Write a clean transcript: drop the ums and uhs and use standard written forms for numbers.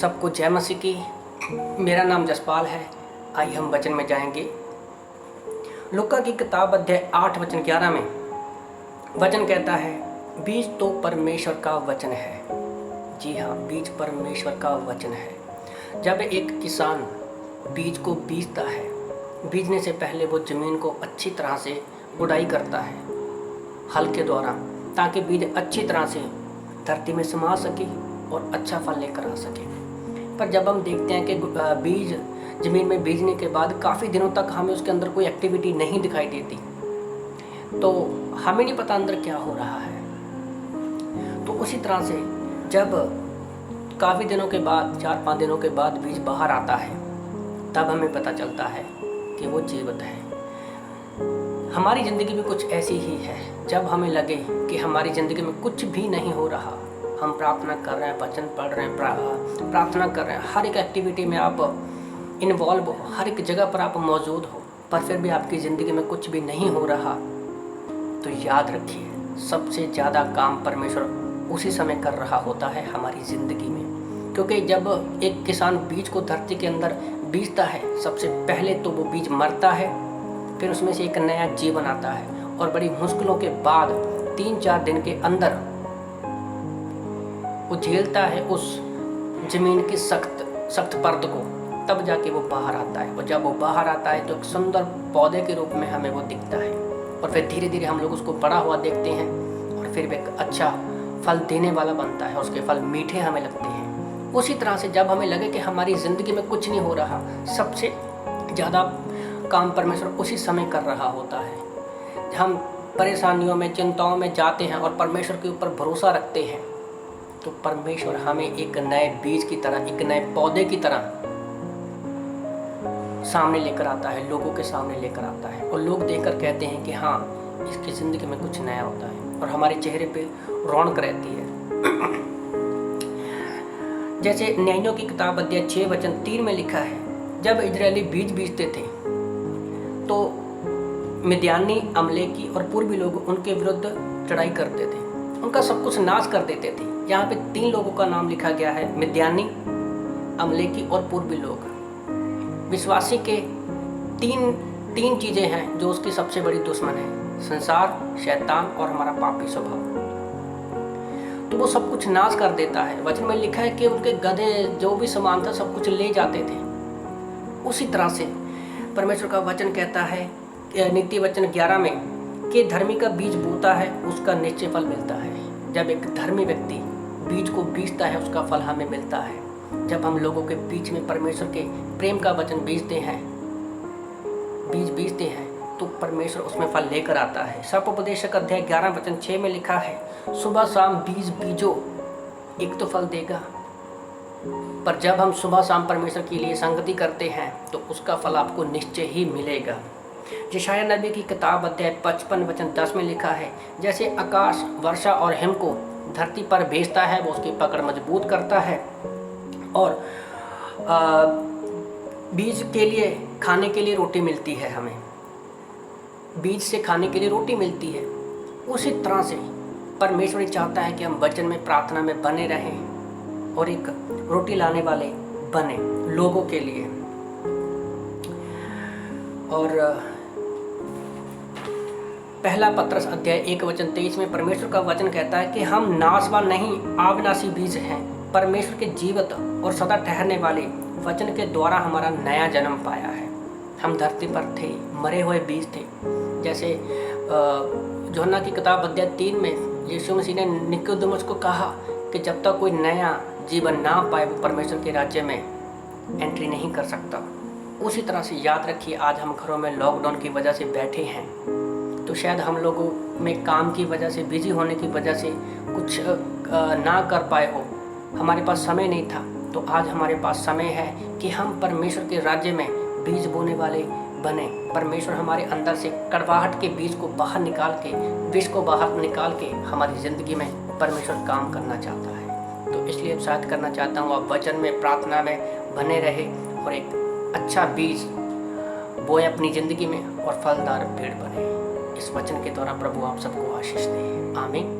सबको जय मसीह की। मेरा नाम जसपाल है। आइए हम वचन में जाएंगे। लूका की किताब अध्याय 8 वचन 11 में वचन कहता है, बीज तो परमेश्वर का वचन है। जी हाँ, बीज परमेश्वर का वचन है। जब एक किसान बीज को बीजता है, बीजने से पहले वो ज़मीन को अच्छी तरह से गुड़ाई करता है हल के द्वारा, ताकि बीज अच्छी तरह से धरती में समा सके और अच्छा फल लेकर आ सके। पर जब हम देखते हैं कि बीज ज़मीन में बीजने के बाद काफ़ी दिनों तक हमें उसके अंदर कोई एक्टिविटी नहीं दिखाई देती, तो हमें नहीं पता अंदर क्या हो रहा है। तो उसी तरह से जब काफ़ी दिनों के बाद, 4-5 दिनों के बाद बीज बाहर आता है, तब हमें पता चलता है कि वो जीवित है। हमारी ज़िंदगी भी कुछ ऐसी ही है। जब हमें लगे कि हमारी ज़िंदगी में कुछ भी नहीं हो रहा, हम प्रार्थना कर रहे हैं, वचन पढ़ रहे हैं, प्रार्थना कर रहे हैं, हर एक एक्टिविटी में आप इन्वॉल्व हो, हर एक जगह पर आप मौजूद हो, पर फिर भी आपकी ज़िंदगी में कुछ भी नहीं हो रहा, तो याद रखिए, सबसे ज़्यादा काम परमेश्वर उसी समय कर रहा होता है हमारी ज़िंदगी में। क्योंकि जब एक किसान बीज को धरती के अंदर बीजता है, सबसे पहले तो वो बीज मरता है, फिर उसमें से एक नया जीवन आता है, और बड़ी मुश्किलों के बाद 3-4 दिन के अंदर वो झेलता है उस ज़मीन की सख्त परत को, तब जाके वो बाहर आता है। और जब वो बाहर आता है तो एक सुंदर पौधे के रूप में हमें वो दिखता है, और फिर धीरे धीरे हम लोग उसको बड़ा हुआ देखते हैं, और फिर एक अच्छा फल देने वाला बनता है, उसके फल मीठे हमें लगते हैं। उसी तरह से जब हमें लगे कि हमारी ज़िंदगी में कुछ नहीं हो रहा, सबसे ज़्यादा काम परमेश्वर उसी समय कर रहा होता है। हम परेशानियों में, चिंताओं में जाते हैं और परमेश्वर के ऊपर भरोसा रखते हैं, तो परमेश्वर हमें एक नए बीज की तरह, एक नए पौधे की तरह सामने लेकर आता है, लोगों के सामने लेकर आता है, और लोग देखकर कहते हैं कि हाँ, इसकी ज़िंदगी में कुछ नया होता है, और हमारे चेहरे पे रौनक रहती है। जैसे न्यायों की किताब अध्याय 6 वचन 3 में लिखा है, जब इजरायली बीज बीजते थे तो मिद्यानी, अमलेकी और पूर्वी लोग उनके विरुद्ध चढ़ाई करते थे, उनका सब कुछ नाश कर देते थे। यहाँ पे 3 लोगों का नाम लिखा गया है, मिद्यानी, अमलेकी और पूर्वी लोग। विश्वासी के तीन चीज़ें हैं जो उसकी सबसे बड़ी दुश्मन है, संसार, शैतान और हमारा पापी स्वभाव। तो वो सब कुछ नाश कर देता है। वचन में लिखा है कि उनके गधे, जो भी सामान था, सब कुछ ले जाते थे। उसी तरह से परमेश्वर का वचन कहता है, नीति वचन 11 में, कि धर्मी का बीज बोता है, उसका निश्चय फल मिलता है। जब एक धर्मी व्यक्ति बीज को बीजता है, उसका फल हमें मिलता है। जब हम लोगों के बीच में परमेश्वर के प्रेम का वचन बीजते हैं, तो परमेश्वर उसमें फल लेकर आता है। सर्पोपदेशक अध्याय 11 वचन 6 में लिखा है, सुबह शाम बीज बीजो, एक तो फल देगा। पर जब हम सुबह शाम परमेश्वर के लिए संगति करते हैं, तो उसका फल आपको निश्चय ही मिलेगा। यशायाह नबी की किताब अध्याय 55 वचन 10 में लिखा है, जैसे आकाश वर्षा और हिम को धरती पर भेजता है, वो उसकी पकड़ मजबूत करता है, और बीज के लिए खाने के लिए रोटी मिलती है, हमें बीज से खाने के लिए रोटी मिलती है। उसी तरह से परमेश्वर चाहता है कि हम वचन में, प्रार्थना में बने रहें और एक रोटी लाने वाले बने लोगों के लिए। और पहला पत्रस अध्याय 1 वचन 23 में परमेश्वर का वचन कहता है कि हम नाशवान नहीं, अविनाशी बीज हैं, परमेश्वर के जीवित और सदा ठहरने वाले वचन के द्वारा हमारा नया जन्म पाया है। हम धरती पर थे, मरे हुए बीज थे। जैसे यूहन्ना की किताब अध्याय 3 में यीशु मसीह ने निकोदेमुस को कहा कि जब तक कोई नया जीवन ना पाए, वो परमेश्वर के राज्य में एंट्री नहीं कर सकता। उसी तरह से याद रखिए, आज हम घरों में लॉकडाउन की वजह से बैठे हैं, तो शायद हम लोगों में काम की वजह से, बिजी होने की वजह से कुछ ना कर पाए हो, हमारे पास समय नहीं था। तो आज हमारे पास समय है कि हम परमेश्वर के राज्य में बीज बोने वाले बने। परमेश्वर हमारे अंदर से कड़वाहट के बीज को बाहर निकाल के, विष को बाहर निकाल के हमारी ज़िंदगी में परमेश्वर काम करना चाहता है। तो इसलिए शायद करना चाहता हूँ, आप वचन में, प्रार्थना में बने रहे और एक अच्छा बीज बोए अपनी ज़िंदगी में और फलदार पेड़ बने। इस वचन के द्वारा प्रभु आप सबको आशीष दे। आमीन।